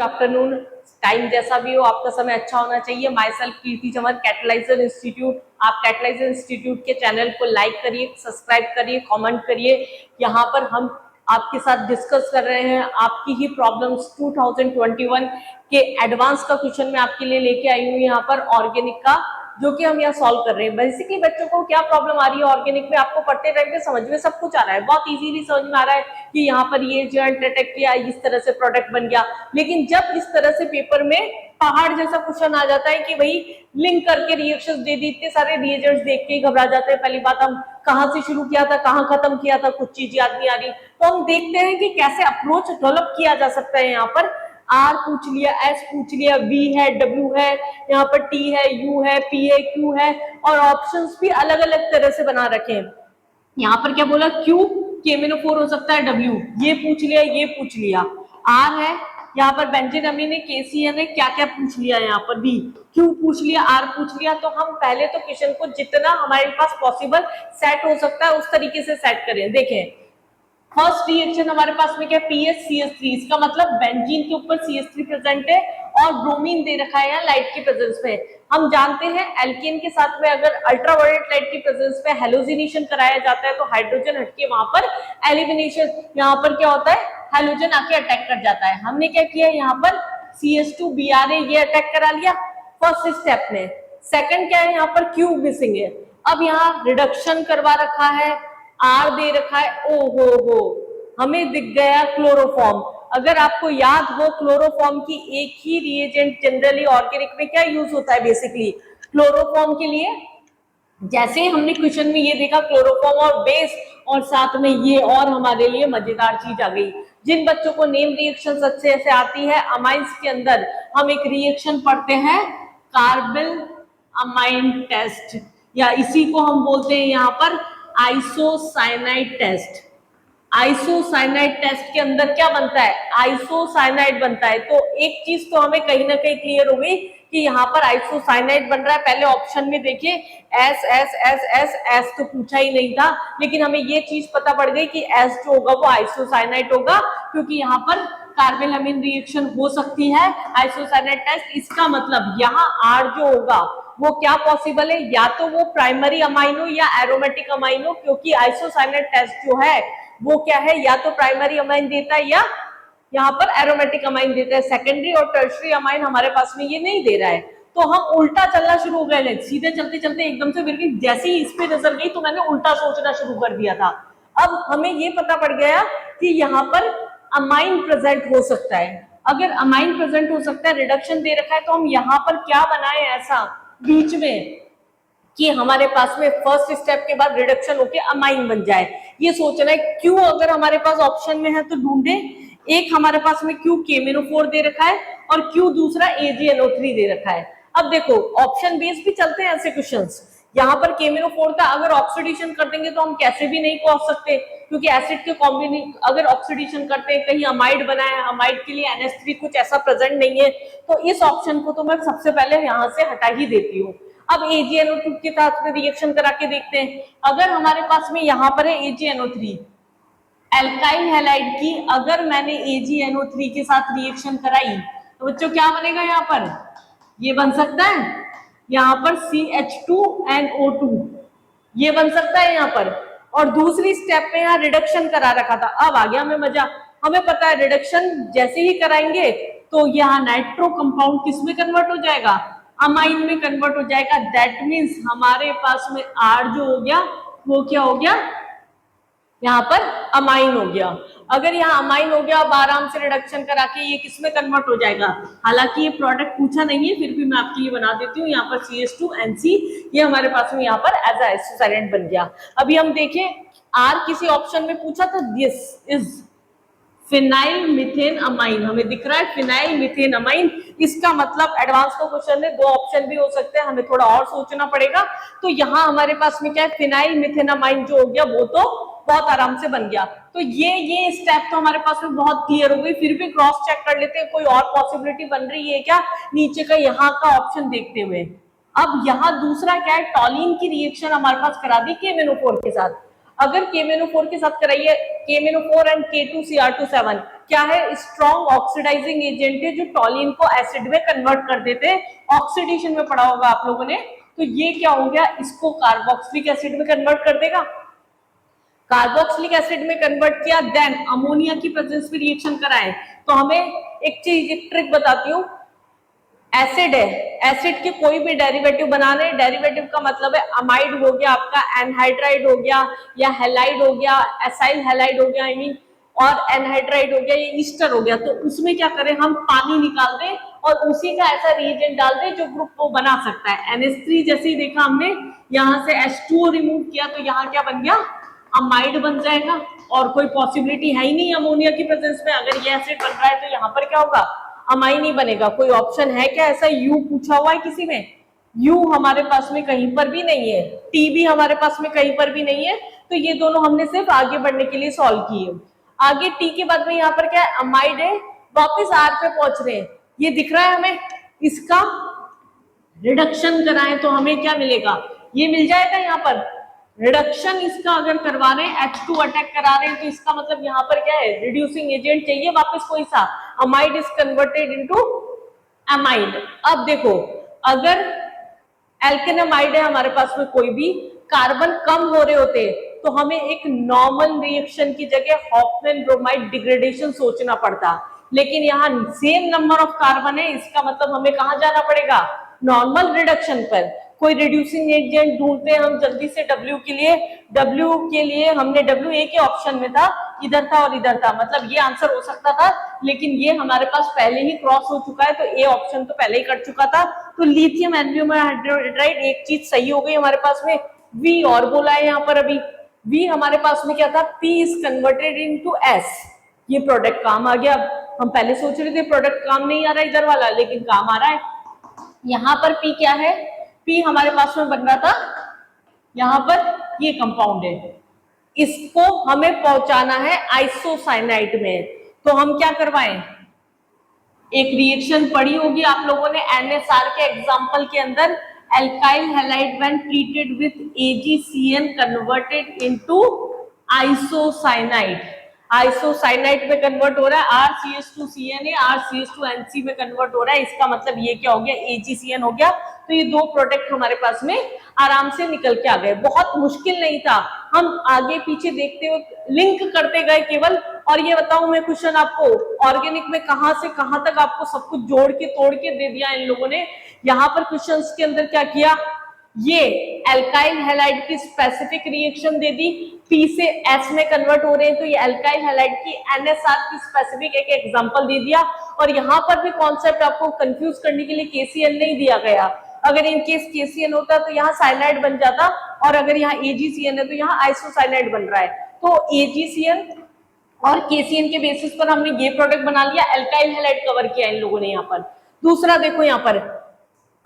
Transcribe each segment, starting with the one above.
Afternoon, time जैसा भी हो आपका समय अच्छा होना चाहिए। Myself Kirti Chaman, Catalyser Institute. आप कैटलाइजर इंस्टीट्यूट के चैनल को लाइक करिए, सब्सक्राइब करिए, कमेंट करिए। यहाँ पर हम आपके साथ डिस्कस कर रहे हैं आपकी ही प्रॉब्लम्स। 2021 के एडवांस का क्वेश्चन मैं आपके लिए लेके आई हूँ यहाँ पर ऑर्गेनिक का, जो कि हम यहाँ सॉल्व कर रहे हैं। बेसिकली बच्चों को क्या प्रॉब्लम आ रही है ऑर्गेनिक में, आपको पढ़ते टाइम पे समझ में सब कुछ आ रहा है, बहुत इजीली समझ में आ रहा है कि यहाँ पर ये जॉइंट अटैक किया, इस तरह से प्रोडक्ट बन गया। लेकिन जब इस तरह से पेपर में पहाड़ जैसा क्वेश्चन आ जाता है कि भाई लिंक करके रिएक्शंस दे दी, इतने सारे रिएजेंट्स देख के ही घबरा जाते हैं। पहली बात, हम कहाँ से शुरू किया था, कहाँ खत्म किया था, कुछ चीज याद नहीं आ रही। तो हम देखते हैं कि कैसे अप्रोच डेवलप किया जा सकता है। यहाँ पर आर पूछ लिया, एस पूछ लिया, वी है, डब्ल्यू है, यहाँ पर टी है, यू है, पी है, क्यू है, और ऑप्शंस भी अलग अलग तरह से बना रखे हैं। यहाँ पर क्या बोला, क्यू KMnO4 हो सकता है, डब्ल्यू ये पूछ लिया, ये पूछ लिया, आर है यहाँ पर बेंजीन अमीन है, KCN है, क्या क्या पूछ लिया, यहाँ पर भी क्यू पूछ लिया, आर पूछ लिया। तो हम पहले तो क्वेश्चन को जितना हमारे पास पॉसिबल सेट हो सकता है उस तरीके से सेट करें। देखें, फर्स्ट रिएक्शन हमारे पास में क्या है, PHCH3, इसका मतलब बेंजीन के ऊपर CH3 प्रेजेंट है और ब्रोमीन दे रखा है यहाँ लाइट की प्रेजेंस में। हम जानते हैं एल्केन के साथ में अगर अल्ट्रावायलेट लाइट की प्रेजेंस में हेलोजिनेशन कराया जाता है तो हाइड्रोजन हटके वहां पर एलिमिनेशन, यहाँ पर क्या होता है, हेलोजन आके अटैक कर जाता है। हमने क्या किया, यहाँ पर CH2Bra ये अटैक करा लिया फर्स्ट स्टेप में। सेकंड क्या है, यहाँ पर क्यू मिसिंग है। अब यहाँ रिडक्शन करवा रखा है, आर दे रखा है, ओ हो हमें दिख गया क्लोरोफॉर्म। अगर आपको याद हो, क्लोरोफॉर्म की एक ही रिएजेंट जनरली ऑर्गेनिक में क्या यूज होता है, बेसिकली क्लोरोफॉर्म के लिए। जैसे ही हमने क्वेश्चन में ये देखा क्लोरोफॉर्म और बेस, और साथ में ये और हमारे लिए मजेदार चीज आ गई। जिन बच्चों को नेम रिएक्शन अच्छे से आती है, अमाइंस के अंदर हम एक रिएक्शन पढ़ते हैं कार्बन अमाइन टेस्ट, या इसी को हम बोलते हैं यहाँ पर आइसोसाइनाइड टेस्ट। आइसोसाइनाइड टेस्ट के अंदर क्या बनता है, आइसोसाइनाइड बनता है। तो एक चीज तो हमें कहीं ना कहीं क्लियर हो गई कि यहाँ पर आइसोसाइनाइड बन रहा है। पहले ऑप्शन में देखिए S S S S S तो पूछा ही नहीं था, लेकिन हमें ये चीज पता पड़ गई कि एस जो होगा वो आइसोसाइनाइड होगा, क्योंकि यहाँ पर कार्बन अमीन रिएक्शन हो सकती है आइसोसाइनाइड टेस्ट। इसका मतलब यहाँ आर जो होगा वो क्या पॉसिबल है, या तो वो प्राइमरी अमाइनो या एरोमेटिक अमाइनो, क्योंकि आइसोसाइनाइड टेस्ट जो है वो क्या है, या तो प्राइमरी अमाइन देता है या यहाँ पर एरोमेटिक अमाइन देता है। सेकेंडरी और टर्शरी अमाइन हमारे पास में ये नहीं दे रहा है। तो हम उल्टा चलना शुरू हो गए, सीधे चलते चलते एकदम से फिर जैसे ही इस पे नजर गई तो मैंने उल्टा सोचना शुरू कर दिया था। अब हमें ये पता पड़ गया कि यहाँ पर अमाइन प्रेजेंट हो सकता है। अगर अमाइन प्रेजेंट हो सकता है, रिडक्शन दे रखा है, तो हम यहाँ पर क्या बनाए ऐसा बीच में कि हमारे पास में फर्स्ट स्टेप के बाद रिडक्शन होके अमाइन बन जाए। ये सोचना है। क्यू अगर हमारे पास ऑप्शन में है तो ढूंढे। एक हमारे पास में क्यू KMnO4 दे रखा है और क्यू दूसरा AgNO3 दे रखा है। अब देखो ऑप्शन बेस भी चलते हैं ऐसे क्वेश्चंस। यहाँ पर KMnO4 था, अगर ऑक्सीडेशन कर देंगे तो हम कैसे भी नहीं पहुंच सकते, क्योंकि एसिड के कॉम्बिनेशन अगर ऑक्सीडेशन करते हैं, कहीं अमाइड बना है, अमाइड के लिए NH3 कुछ ऐसा प्रेजेंट नहीं है, तो इस ऑप्शन को तो मैं सबसे पहले यहाँ से हटा ही देती हूँ। अब AgNO2 के साथ में रिएक्शन करा के देखते हैं। अगर हमारे पास में यहाँ पर है AgNO3 एल्काइल हैलाइड की, अगर मैंने AgNO3 के साथ रिएक्शन कराई तो बच्चों क्या बनेगा, यहाँ पर ये बन सकता है, यहाँ पर CH2NO2 ये बन सकता है यहाँ पर। और दूसरी स्टेप में यहाँ रिडक्शन करा रखा था। अब आ गया हमें मजा, हमें पता है रिडक्शन जैसे ही कराएंगे तो यहाँ नाइट्रो कंपाउंड किस में कन्वर्ट हो जाएगा, अमाइन में कन्वर्ट हो जाएगा। दैट मीन्स हमारे पास में आर जो हो गया वो क्या हो गया, यहाँ पर अमाइन हो गया। अगर यहाँ अमाइन हो गया, अब आराम से रिडक्शन करा के ये किसमें कन्वर्ट हो जाएगा। हालांकि ये प्रोडक्ट पूछा नहीं है, फिर भी मैं आपके लिए बना देती हूँ। यहाँ पर CH2NC ये हमारे पास में यहाँ पर एज आइसोसाइलेंट बन गया। अभी हम देखें, आर किसी ऑप्शन में पूछा था, this is phenyl methane amine, हमें दिख रहा है फिनाइल मीथेन अमाइन। इसका मतलब एडवांस का क्वेश्चन है, दो ऑप्शन भी हो सकते हैं, हमें थोड़ा और सोचना पड़ेगा। तो यहाँ हमारे पास में क्या है, फिनाइल मीथेन अमाइन जो हो गया वो तो बहुत आराम से बन गया। तो ये स्टेप तो हमारे पास में बहुत क्लियर हो गई। फिर भी क्रॉस चेक कर लेते हैं कोई और पॉसिबिलिटी बन रही है क्या, नीचे का यहाँ का ऑप्शन देखते हुए। अब यहाँ दूसरा क्या है, टॉलिन की रिएक्शन हमारे पास करा दी KMnO4 के साथ। अगर KMnO4 के साथ कराइए, KMnO4 एंड K2Cr27, क्या है, स्ट्रॉन्ग ऑक्सीडाइजिंग एजेंट है जो टॉलिन को एसिड में कन्वर्ट कर देते हैं। ऑक्सीडेशन में पढ़ा होगा आप लोगों ने। तो ये क्या हो गया, इसको कार्बोक्सिलिक एसिड में कन्वर्ट कर देगा। कार्बोक्सिलिक एसिड में कन्वर्ट किया, देन अमोनिया की प्रेजेंस में रिएक्शन कराए। तो हमें एक चीज, एक ट्रिक बताती हूँ। एसिड है, एसिड के कोई भी डेरिवेटिव बनाने, डेरिवेटिव का मतलब है अमाइड हो गया आपका, एनहाइड्राइड हो गया, या हेलाइड हो गया, एसाइल हेलाइड हो गया, आई मीन, और एनहाइड्राइड हो गया, ये ईस्टर हो गया। तो उसमें क्या करें, हम पानी निकाल दें और उसी का ऐसा रिएजेंट डाल दें जो ग्रुप वो बना सकता है। NH3 जैसे ही देखा हमने, यहाँ से H2O रिमूव किया तो यहाँ क्या बन गया, अमाइड बन जाएगा। और कोई पॉसिबिलिटी है ही नहीं अमोनिया की प्रेजेंस में, अगर ये एसिड बन रहा है तो यहाँ पर क्या होगा, अमाइन ही बनेगा। कोई ऑप्शन है क्या ऐसा, यू पूछा हुआ है किसी में? यू हमारे पास में कहीं पर भी नहीं है, टी भी हमारे पास में कहीं पर भी नहीं है। तो ये दोनों हमने सिर्फ आगे बढ़ने के लिए सॉल्व किए। आगे टी के बाद में यहाँ पर क्या है, अमाइड है, वापिस आर पे पहुंच रहे हैं। ये दिख रहा है हमें, इसका रिडक्शन कराएं तो हमें क्या मिलेगा, ये मिल जाएगा। यहाँ पर रिडक्शन इसका अगर करवा रहे हैं, H2 अटैक करा रहे हैं, तो इसका मतलब यहाँ पर क्या है, रिड्यूसिंग एजेंट चाहिए वापस कोई सा, amide is converted into amide. अब देखो, अगर एल्केनामाइड है हमारे पास में, कोई भी कार्बन कम हो रहे होते तो हमें एक नॉर्मल रिएक्शन की जगह हॉफमैन ब्रोमाइड डिग्रेडेशन सोचना पड़ता। लेकिन यहाँ सेम नंबर ऑफ कार्बन है, इसका मतलब हमें कहाँ जाना पड़ेगा, नॉर्मल रिडक्शन पर। कोई रिड्यूसिंग एजेंट ढूंढते हैं हम जल्दी से W के लिए। W के लिए हमने W एक ही ऑप्शन में था, इधर था और इधर था, मतलब ये आंसर हो सकता था, लेकिन ये हमारे पास पहले ही क्रॉस हो चुका है, तो ए ऑप्शन तो पहले ही कट चुका था। तो लिथियम एल्यूमिनियम हाइड्रोक्साइड एक चीज सही हो गई हमारे पास में। V और बोला है यहाँ पर, अभी V हमारे पास में क्या था, P is converted into S। ये प्रोडक्ट काम आ गया। हम पहले सोच रहे थे प्रोडक्ट काम नहीं आ रहा इधर वाला, लेकिन काम आ रहा है। यहाँ पर P क्या है, P हमारे पास में बन रहा था, यहाँ पर ये कंपाउंड है, इसको हमें पहुंचाना है आइसोसाइनाइड में। तो हम क्या करवाएं, एक रिएक्शन पढ़ी होगी आप लोगों ने NSR के एग्जांपल के अंदर, alkyl halide when treated with AgCN converted into isocyanide. Isocyanide में कन्वर्ट हो रहा है, RCH2CN है, RCH2NC में कन्वर्ट हो रहा है। इसका मतलब ये क्या हो गया, AgCN हो गया। तो ये दो प्रोडक्ट हमारे पास में आराम से निकल के आ गए, बहुत मुश्किल नहीं था। हम आगे पीछे देखते हुए लिंक करते गए केवल। और ये बताऊं मैं क्वेश्चन आपको, ऑर्गेनिक में कहां से कहां तक आपको सब कुछ जोड़ के तोड़ के दे दिया इन लोगों ने। यहाँ पर क्वेश्चंस के अंदर क्या किया, ये एल्काइल हैलाइड की स्पेसिफिक रिएक्शन दे दी, P से S में कन्वर्ट हो रहे हैं, तो ये एल्काइल हैलाइड की NSR की स्पेसिफिक एक एग्जांपल दे दिया। और यहाँ पर भी कॉन्सेप्ट आपको कंफ्यूज करने के लिए KCl नहीं दिया गया। अगर इन केस KCl होता तो यहाँ साइनाइड बन जाता, और अगर यहाँ AgCN है तो यहाँ आइसोसाइनाइड बन रहा है। तो AgCN और KCN के बेसिस पर हमने ये प्रोडक्ट बना लिया, एल्काइल हैलाइड कवर किया इन लोगों ने यहाँ पर। दूसरा देखो, यहाँ पर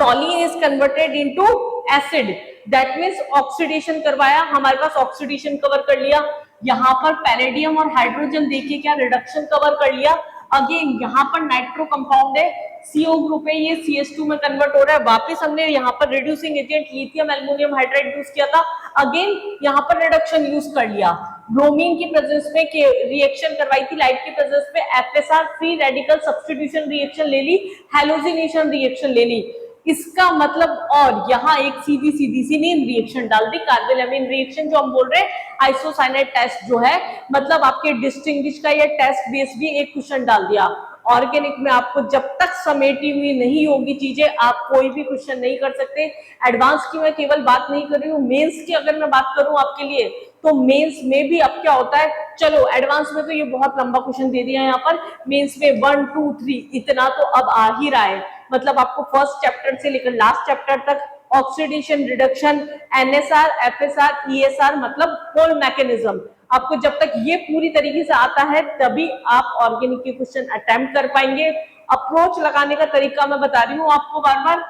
टॉलिन is converted into acid, that means oxidation करवाया, हमारे पास ऑक्सीडेशन कवर कर लिया। यहाँ पर पैरेडियम और हाइड्रोजन देखिए क्या रिडक्शन कवर कर लिया। अगेन यहाँ पर नाइट्रो कंपाउंड है, CO ग्रुप है, ये CH2 में कन्वर्ट हो रहा है। वापस हमने यहाँ पर reducing agent lithium aluminium hydride use किया था, अगेन यहाँ पर रिडक्शन यूज कर लिया। ब्रोमीन की प्रेजेंस में रिएक्शन करवाई थी लाइट की प्रेजेंस में, FSR free radical substitution reaction ले ली, हैलोजिनेशन रिएक्शन ले ली। इसका मतलब, और यहाँ एक सीधी सी नीन रिएक्शन डाल दी, कार्बन एमीन रिएक्शन जो हम बोल रहे हैं, आइसोसाइनाइड टेस्ट जो है, मतलब आपके डिस्टिंग्विश का ये टेस्ट बेस भी एक क्वेश्चन डाल दिया। ऑर्गेनिक में आपको जब तक समेटी हुई नहीं होगी चीजें, आप कोई भी क्वेश्चन नहीं कर सकते। एडवांस की मैं केवल बात नहीं कर रही हूँ, मेंस की अगर मैं बात करूं आपके लिए, तो मेंस में भी अब क्या होता है, चलो एडवांस में तो ये बहुत लंबा क्वेश्चन दे दिया है यहाँ पर, मेंस में 1 2 3 इतना तो अब आ ही रहा है। मतलब आपको फर्स्ट चैप्टर से लेकर लास्ट चैप्टर तक oxidation, reduction, NSR, FSR, ESR, मतलब होल मैकेनिज्म, आपको जब तक ये पूरी तरीके से आता है तभी आप ऑर्गेनिक के क्वेश्चन अटेम्प्ट कर पाएंगे। अप्रोच लगाने का तरीका मैं बता रही हूँ आपको बार बार।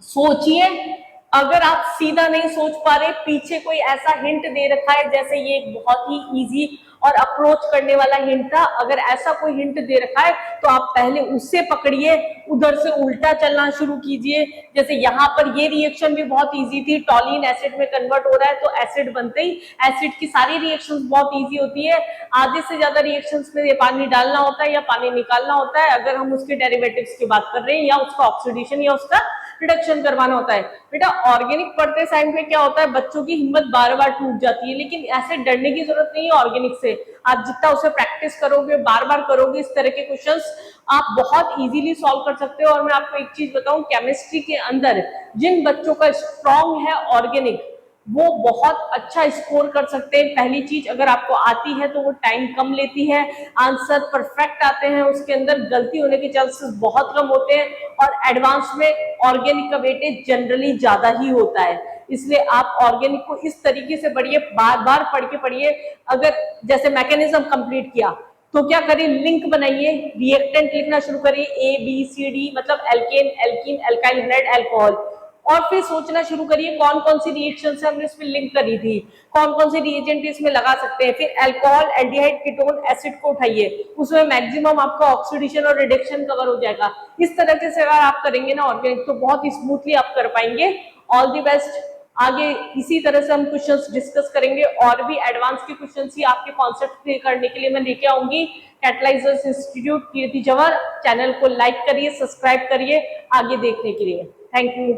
सोचिए, अगर आप सीधा नहीं सोच पा रहे, पीछे कोई ऐसा हिंट दे रखा है, जैसे ये एक बहुत ही इजी और अप्रोच करने वाला हिंट था, अगर ऐसा कोई हिंट दे रखा है तो आप पहले उससे पकड़िए, उधर से उल्टा चलना शुरू कीजिए। जैसे यहाँ पर ये रिएक्शन भी बहुत इजी थी, टॉलिन एसिड में कन्वर्ट हो रहा है तो एसिड बनते ही एसिड की सारी रिएक्शंस बहुत इजी होती है। आधे से ज्यादा रिएक्शंस में ये पानी डालना होता है या पानी निकालना होता है अगर हम उसके डेरिवेटिव्स की बात कर रहे हैं, या उसका ऑक्सीडेशन या उसका रिडक्शन करवाना होता है। बेटा ऑर्गेनिक पढ़ते साइंस में क्या होता है, बच्चों की हिम्मत बार बार टूट जाती है, लेकिन ऐसे डरने की जरूरत नहीं है ऑर्गेनिक से। आप जितना उसे प्रैक्टिस करोगे, बार बार करोगे, इस तरह के क्वेश्चंस आप बहुत इजीली सॉल्व कर सकते हो। और मैं आपको एक चीज बताऊं, केमिस्ट्री के अंदर जिन बच्चों का स्ट्रॉन्ग है ऑर्गेनिक, वो बहुत अच्छा स्कोर कर सकते हैं। पहली चीज, अगर आपको आती है तो वो टाइम कम लेती है, आंसर परफेक्ट आते हैं, उसके अंदर गलती होने के चांसेस बहुत कम होते हैं, और एडवांस में ऑर्गेनिक का वेटेज जनरली ज्यादा ही होता है। इसलिए आप ऑर्गेनिक को इस तरीके से पढ़िए, बार बार पढ़ के पढ़िए। अगर जैसे मैकेनिज्म कंप्लीट किया तो क्या करिए, लिंक बनाइए, रिएक्टेंट लिखना शुरू करिए, ए बी सी डी, मतलब alkane, alkene, alkyl hydride, alcohol, और फिर सोचना शुरू करिए कौन कौन सी रिएक्शंस हमने इसमें लिंक करी थी, कौन कौन सी रिएजेंट इसमें लगा सकते हैं। फिर अल्कोहल, एल्डिहाइड, कीटोन, एसिड को उठाइए, उसमें मैक्सिमम आपका ऑक्सीडेशन और रिडक्शन कवर हो जाएगा। इस तरह से अगर आप करेंगे ना ऑर्गेनिक, तो बहुत स्मूथली आप कर पाएंगे। All the best. आगे इसी तरह से हम क्वेश्चंस डिस्कस करेंगे, और भी एडवांस के क्वेश्चंस ही आपके कॉन्सेप्ट क्लियर करने के लिए मैं लेके आऊंगी। कैटलाइजर्स इंस्टीट्यूट कीर्ति जवाहर, चैनल को लाइक करिए, सब्सक्राइब करिए आगे देखने के लिए। Thank you.